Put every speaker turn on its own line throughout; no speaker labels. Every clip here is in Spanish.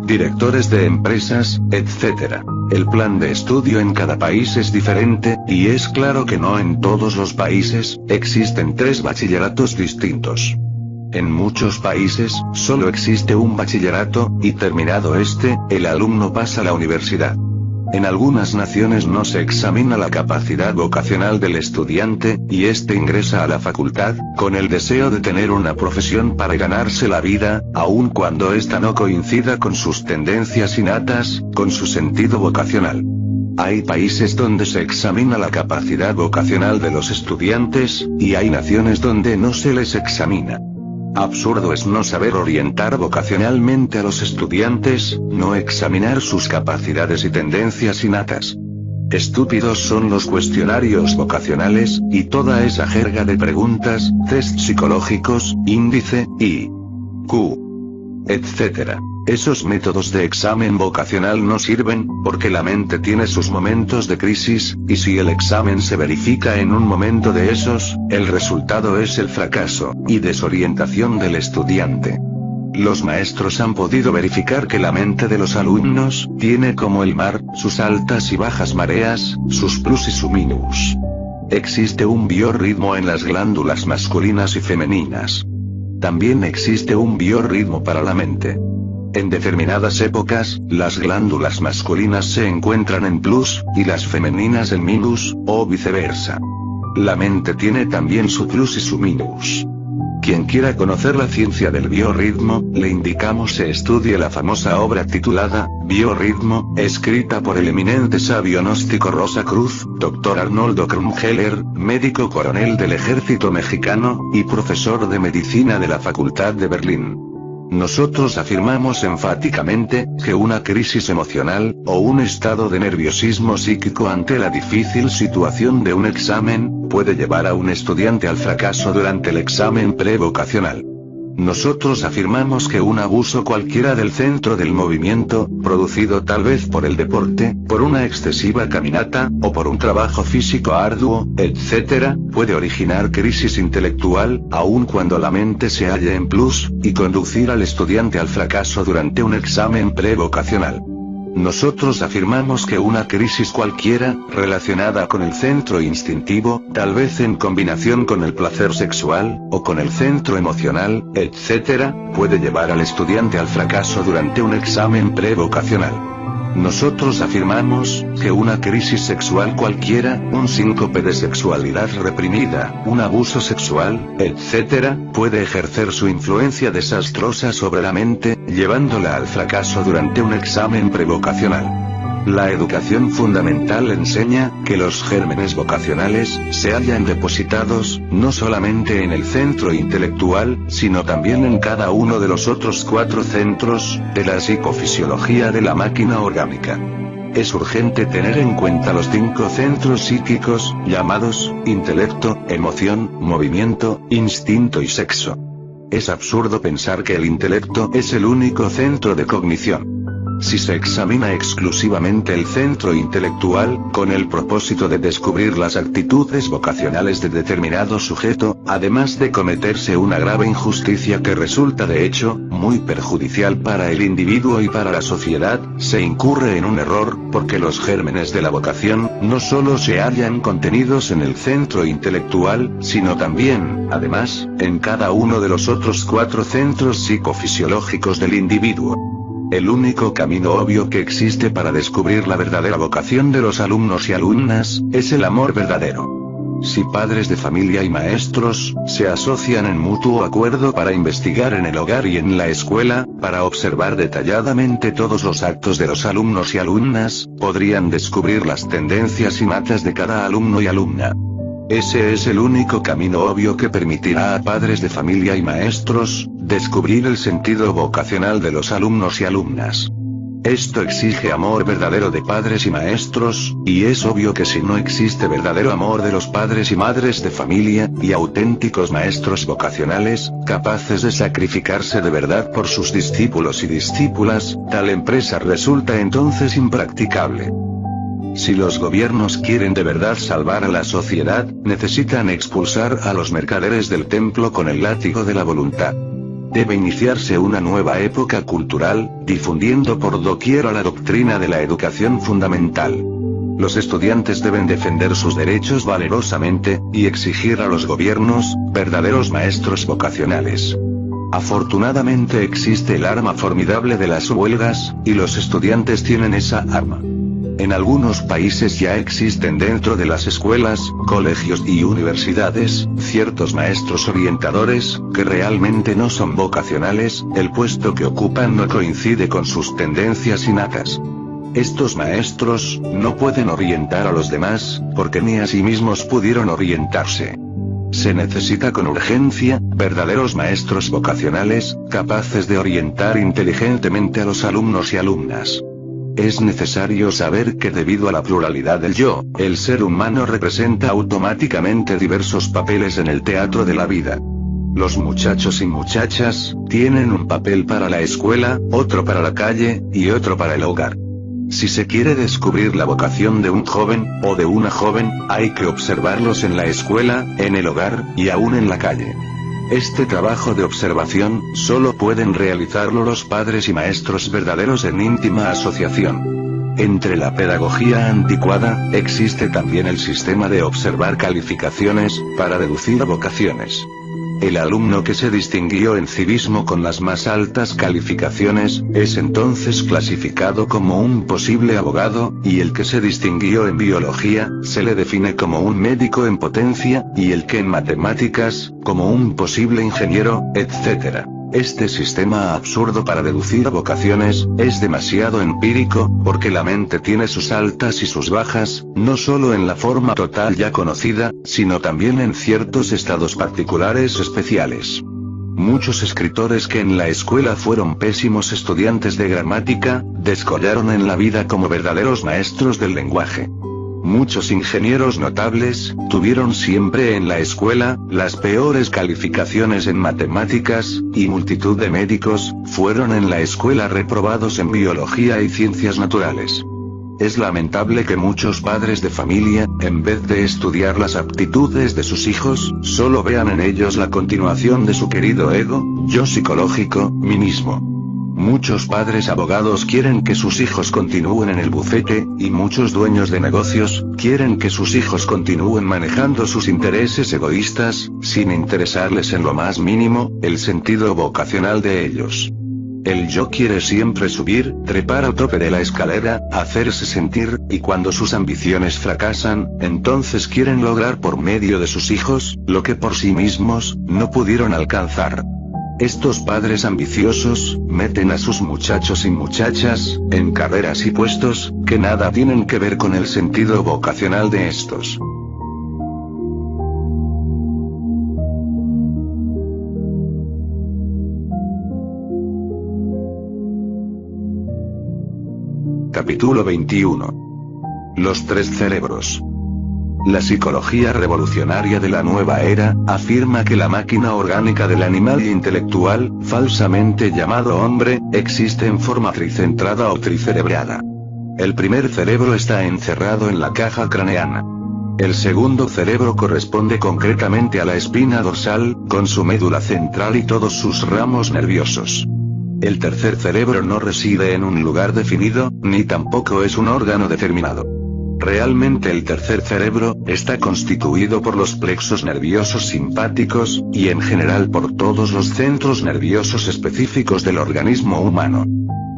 directores de empresas, etc. El plan de estudio en cada país es diferente, y es claro que no en todos los países, existen 3 bachilleratos distintos. En muchos países, solo existe un bachillerato, y terminado este, el alumno pasa a la universidad. En algunas naciones no se examina la capacidad vocacional del estudiante, y éste ingresa a la facultad, con el deseo de tener una profesión para ganarse la vida, aun cuando ésta no coincida con sus tendencias innatas, con su sentido vocacional. Hay países donde se examina la capacidad vocacional de los estudiantes, y hay naciones donde no se les examina. Absurdo es no saber orientar vocacionalmente a los estudiantes, no examinar sus capacidades y tendencias innatas. Estúpidos son los cuestionarios vocacionales, y toda esa jerga de preguntas, test psicológicos, índice, IQ, etc. Esos métodos de examen vocacional no sirven, porque la mente tiene sus momentos de crisis, y si el examen se verifica en un momento de esos, el resultado es el fracaso, y desorientación del estudiante. Los maestros han podido verificar que la mente de los alumnos, tiene como el mar, sus altas y bajas mareas, sus plus y sus minus. Existe un biorritmo en las glándulas masculinas y femeninas. También existe un biorritmo para la mente. En determinadas épocas, las glándulas masculinas se encuentran en plus, y las femeninas en minus, o viceversa. La mente tiene también su plus y su minus. Quien quiera conocer la ciencia del biorritmo, le indicamos se estudie la famosa obra titulada, Biorritmo, escrita por el eminente sabio gnóstico Rosa Cruz, Dr. Arnoldo Krumheller, médico coronel del ejército mexicano, y profesor de medicina de la Facultad de Berlín. Nosotros afirmamos enfáticamente, que una crisis emocional, o un estado de nerviosismo psíquico ante la difícil situación de un examen, puede llevar a un estudiante al fracaso durante el examen prevocacional. Nosotros afirmamos que un abuso cualquiera del centro del movimiento, producido tal vez por el deporte, por una excesiva caminata, o por un trabajo físico arduo, etc., puede originar crisis intelectual, aun cuando la mente se halle en plus, y conducir al estudiante al fracaso durante un examen prevocacional. Nosotros afirmamos que una crisis cualquiera, relacionada con el centro instintivo, tal vez en combinación con el placer sexual, o con el centro emocional, etc., puede llevar al estudiante al fracaso durante un examen prevocacional. Nosotros afirmamos, que una crisis sexual cualquiera, un síncope de sexualidad reprimida, un abuso sexual, etc., puede ejercer su influencia desastrosa sobre la mente, llevándola al fracaso durante un examen prevocacional. La educación fundamental enseña, que los gérmenes vocacionales, se hallan depositados, no solamente en el centro intelectual, sino también en cada uno de los otros 4 centros, de la psicofisiología de la máquina orgánica. Es urgente tener en cuenta los 5 centros psíquicos, llamados, intelecto, emoción, movimiento, instinto y sexo. Es absurdo pensar que el intelecto es el único centro de cognición. Si se examina exclusivamente el centro intelectual, con el propósito de descubrir las actitudes vocacionales de determinado sujeto, además de cometerse una grave injusticia que resulta de hecho, muy perjudicial para el individuo y para la sociedad, se incurre en un error, porque los gérmenes de la vocación, no solo se hallan contenidos en el centro intelectual, sino también, además, en cada uno de los otros 4 centros psicofisiológicos del individuo. El único camino obvio que existe para descubrir la verdadera vocación de los alumnos y alumnas, es el amor verdadero. Si padres de familia y maestros, se asocian en mutuo acuerdo para investigar en el hogar y en la escuela, para observar detalladamente todos los actos de los alumnos y alumnas, podrían descubrir las tendencias innatas de cada alumno y alumna. Ese es el único camino obvio que permitirá a padres de familia y maestros, descubrir el sentido vocacional de los alumnos y alumnas. Esto exige amor verdadero de padres y maestros, y es obvio que si no existe verdadero amor de los padres y madres de familia, y auténticos maestros vocacionales, capaces de sacrificarse de verdad por sus discípulos y discípulas, tal empresa resulta entonces impracticable. Si los gobiernos quieren de verdad salvar a la sociedad, necesitan expulsar a los mercaderes del templo con el látigo de la voluntad. debe iniciarse una nueva época cultural, difundiendo por doquier la doctrina de la educación fundamental. Los estudiantes deben defender sus derechos valerosamente, y exigir a los gobiernos, verdaderos maestros vocacionales. Afortunadamente existe el arma formidable de las huelgas, y los estudiantes tienen esa arma. En algunos países ya existen dentro de las escuelas, colegios y universidades, ciertos maestros orientadores, que realmente no son vocacionales, el puesto que ocupan no coincide con sus tendencias innatas. Estos maestros, no pueden orientar a los demás, porque ni a sí mismos pudieron orientarse. Se necesita con urgencia, verdaderos maestros vocacionales, capaces de orientar inteligentemente a los alumnos y alumnas. Es necesario saber que debido a la pluralidad del yo, el ser humano representa automáticamente diversos papeles en el teatro de la vida. Los muchachos y muchachas, tienen un papel para la escuela, otro para la calle, y otro para el hogar. Si se quiere descubrir la vocación de un joven, o de una joven, hay que observarlos en la escuela, en el hogar, y aún en la calle. Este trabajo de observación, solo pueden realizarlo los padres y maestros verdaderos en íntima asociación. Entre la pedagogía anticuada, existe también el sistema de observar calificaciones, para deducir vocaciones. El alumno que se distinguió en civismo con las más altas calificaciones, es entonces clasificado como un posible abogado, y el que se distinguió en biología, se le define como un médico en potencia, y el que en matemáticas, como un posible ingeniero, etc. Este sistema absurdo para deducir vocaciones, es demasiado empírico, porque la mente tiene sus altas y sus bajas, no solo en la forma total ya conocida, sino también en ciertos estados particulares especiales. Muchos escritores que en la escuela fueron pésimos estudiantes de gramática, descollaron en la vida como verdaderos maestros del lenguaje. Muchos ingenieros notables, tuvieron siempre en la escuela, las peores calificaciones en matemáticas, y multitud de médicos, fueron en la escuela reprobados en biología y ciencias naturales. Es lamentable que muchos padres de familia, en vez de estudiar las aptitudes de sus hijos, solo vean en ellos la continuación de su querido ego, yo psicológico, mí mismo. Muchos padres abogados quieren que sus hijos continúen en el bufete, y muchos dueños de negocios, quieren que sus hijos continúen manejando sus intereses egoístas, sin interesarles en lo más mínimo, el sentido vocacional de ellos. El yo quiere siempre subir, trepar al tope de la escalera, hacerse sentir, y cuando sus ambiciones fracasan, entonces quieren lograr por medio de sus hijos, lo que por sí mismos, no pudieron alcanzar. Estos padres ambiciosos, meten a sus muchachos y muchachas, en carreras y puestos, que nada tienen que ver con el sentido vocacional de estos. Capítulo 21. Los tres cerebros. La psicología revolucionaria de la nueva era, afirma que la máquina orgánica del animal intelectual, falsamente llamado hombre, existe en forma tricentrada o tricerebrada. El primer cerebro está encerrado en la caja craneana. El segundo cerebro corresponde concretamente a la espina dorsal, con su médula central y todos sus ramos nerviosos. El tercer cerebro no reside en un lugar definido, ni tampoco es un órgano determinado. Realmente el tercer cerebro, está constituido por los plexos nerviosos simpáticos, y en general por todos los centros nerviosos específicos del organismo humano.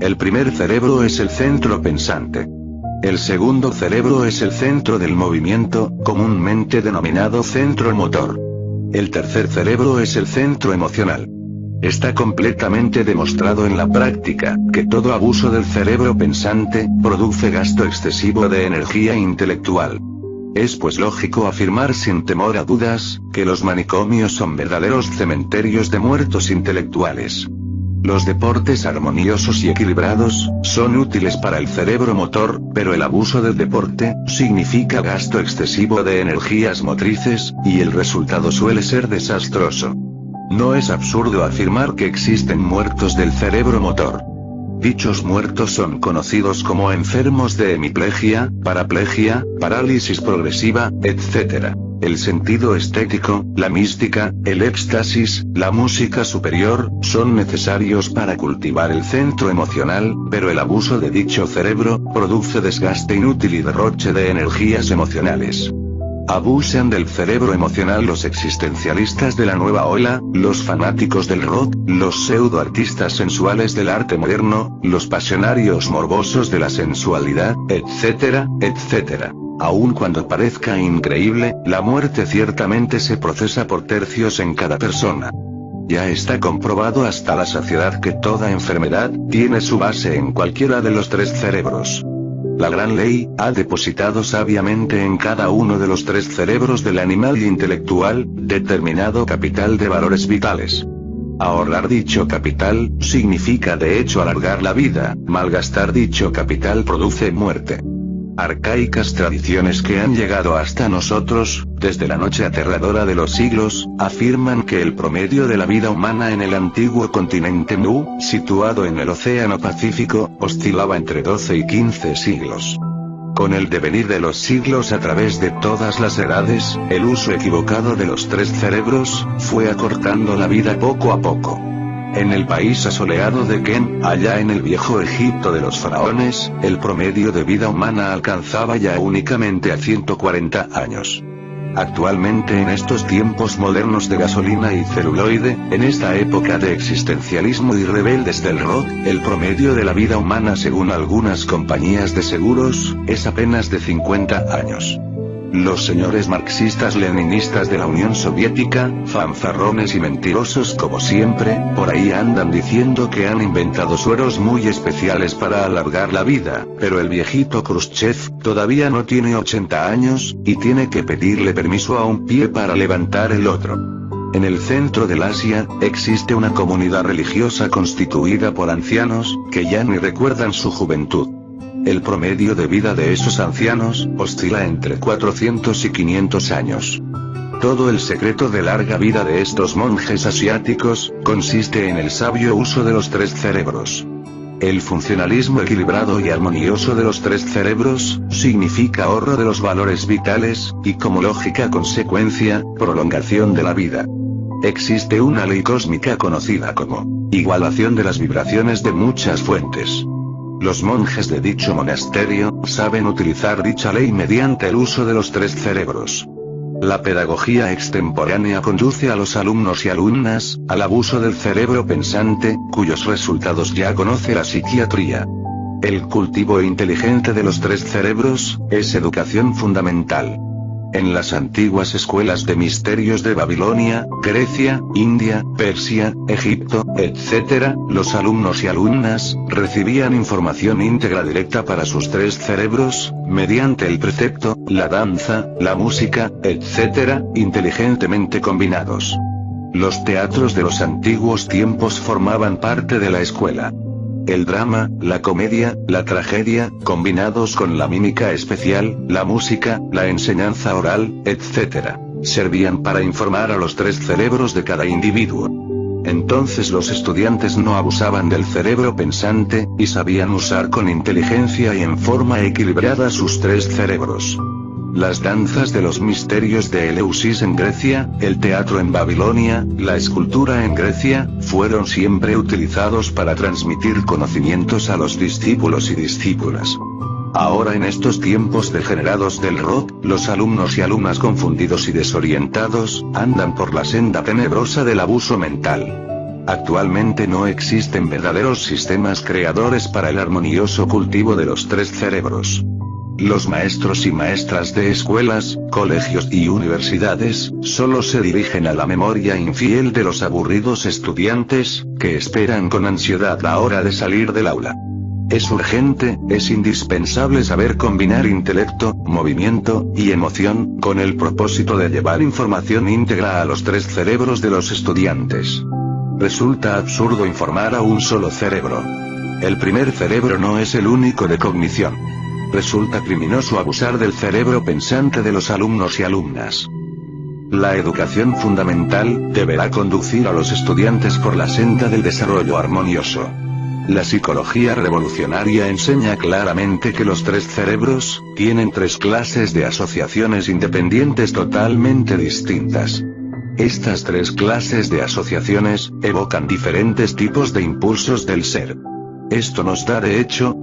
El primer cerebro es el centro pensante. El segundo cerebro es el centro del movimiento, comúnmente denominado centro motor. El tercer cerebro es el centro emocional. Está completamente demostrado en la práctica, que todo abuso del cerebro pensante, produce gasto excesivo de energía intelectual. Es pues lógico afirmar sin temor a dudas, que los manicomios son verdaderos cementerios de muertos intelectuales. Los deportes armoniosos y equilibrados, son útiles para el cerebro motor, pero el abuso del deporte, significa gasto excesivo de energías motrices, y el resultado suele ser desastroso. No es absurdo afirmar que existen muertos del cerebro motor. Dichos muertos son conocidos como enfermos de hemiplegia, paraplegia, parálisis progresiva, etc. el sentido estético, la mística, el éxtasis, la música superior, son necesarios para cultivar el centro emocional, pero el abuso de dicho cerebro, produce desgaste inútil y derroche de energías emocionales. Abusan del cerebro emocional los existencialistas de la nueva ola, los fanáticos del rock, los pseudoartistas sensuales del arte moderno, los pasionarios morbosos de la sensualidad, etcétera, etcétera. Aun cuando parezca increíble, la muerte ciertamente se procesa por tercios en cada persona. Ya está comprobado hasta la saciedad que toda enfermedad tiene su base en cualquiera de los tres cerebros. La gran ley ha depositado sabiamente en cada uno de los tres cerebros del animal intelectual, determinado capital de valores vitales. Ahorrar dicho capital, significa de hecho alargar la vida, malgastar dicho capital produce muerte. Arcaicas tradiciones que han llegado hasta nosotros, desde la noche aterradora de los siglos, afirman que el promedio de la vida humana en el antiguo continente Mu, situado en el Océano Pacífico, oscilaba entre 12 y 15 siglos. Con el devenir de los siglos a través de todas las edades, el uso equivocado de los tres cerebros, fue acortando la vida poco a poco. En el país asoleado de Ken, allá en el viejo Egipto de los faraones, el promedio de vida humana alcanzaba ya únicamente a 140 años. Actualmente en estos tiempos modernos de gasolina y celuloide, en esta época de existencialismo y rebeldes del rock, el promedio de la vida humana según algunas compañías de seguros, es apenas de 50 años. Los señores marxistas-leninistas de la Unión Soviética, fanfarrones y mentirosos como siempre, por ahí andan diciendo que han inventado sueros muy especiales para alargar la vida, pero el viejito Khrushchev, todavía no tiene 80 años, y tiene que pedirle permiso a un pie para levantar el otro. En el centro del Asia, existe una comunidad religiosa constituida por ancianos, que ya ni recuerdan su juventud. El promedio de vida de esos ancianos, oscila entre 400 y 500 años. Todo el secreto de larga vida de estos monjes asiáticos, consiste en el sabio uso de los tres cerebros. El funcionalismo equilibrado y armonioso de los tres cerebros, significa ahorro de los valores vitales, y como lógica consecuencia, prolongación de la vida. Existe una ley cósmica conocida como igualación de las vibraciones de muchas fuentes. Los monjes de dicho monasterio, saben utilizar dicha ley mediante el uso de los tres cerebros. La pedagogía extemporánea conduce a los alumnos y alumnas, al abuso del cerebro pensante, cuyos resultados ya conoce la psiquiatría. El cultivo inteligente de los tres cerebros, es educación fundamental. En las antiguas escuelas de misterios de Babilonia, Grecia, India, Persia, Egipto, etc., los alumnos y alumnas, recibían información íntegra directa para sus tres cerebros, mediante el precepto, la danza, la música, etc., inteligentemente combinados. Los teatros de los antiguos tiempos formaban parte de la escuela. El drama, la comedia, la tragedia, combinados con la mímica especial, la música, la enseñanza oral, etc., servían para informar a los tres cerebros de cada individuo. Entonces los estudiantes no abusaban del cerebro pensante, y sabían usar con inteligencia y en forma equilibrada sus tres cerebros. Las danzas de los misterios de Eleusis en Grecia, el teatro en Babilonia, la escultura en Grecia, fueron siempre utilizados para transmitir conocimientos a los discípulos y discípulas. Ahora en estos tiempos degenerados del rock, los alumnos y alumnas confundidos y desorientados, andan por la senda tenebrosa del abuso mental. Actualmente no existen verdaderos sistemas creadores para el armonioso cultivo de los tres cerebros. Los maestros y maestras de escuelas, colegios y universidades, solo se dirigen a la memoria infiel de los aburridos estudiantes, que esperan con ansiedad la hora de salir del aula. Es urgente, es indispensable saber combinar intelecto, movimiento, y emoción, con el propósito de llevar información íntegra a los tres cerebros de los estudiantes. Resulta absurdo informar a un solo cerebro. El primer cerebro no es el único de cognición. Resulta criminoso abusar del cerebro pensante de los alumnos y alumnas. La educación fundamental deberá conducir a los estudiantes por la senda del desarrollo armonioso. La psicología revolucionaria enseña claramente que los tres cerebros tienen tres clases de asociaciones independientes totalmente distintas. Estas tres clases de asociaciones evocan diferentes tipos de impulsos del ser. Esto nos da de hecho